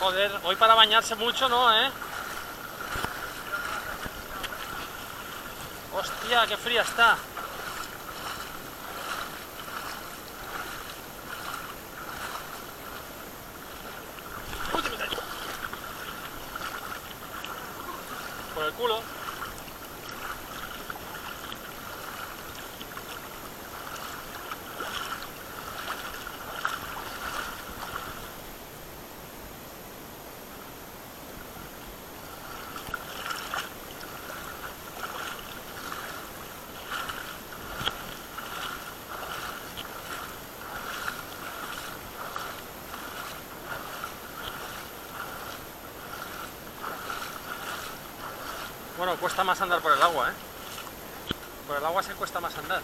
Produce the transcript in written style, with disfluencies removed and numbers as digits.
Joder, hoy para bañarse mucho no, ¿eh? Hostia, qué fría está. Uy, me cayó. Por el culo. Bueno, cuesta más andar por el agua, ¿eh? Por el agua se cuesta más andar.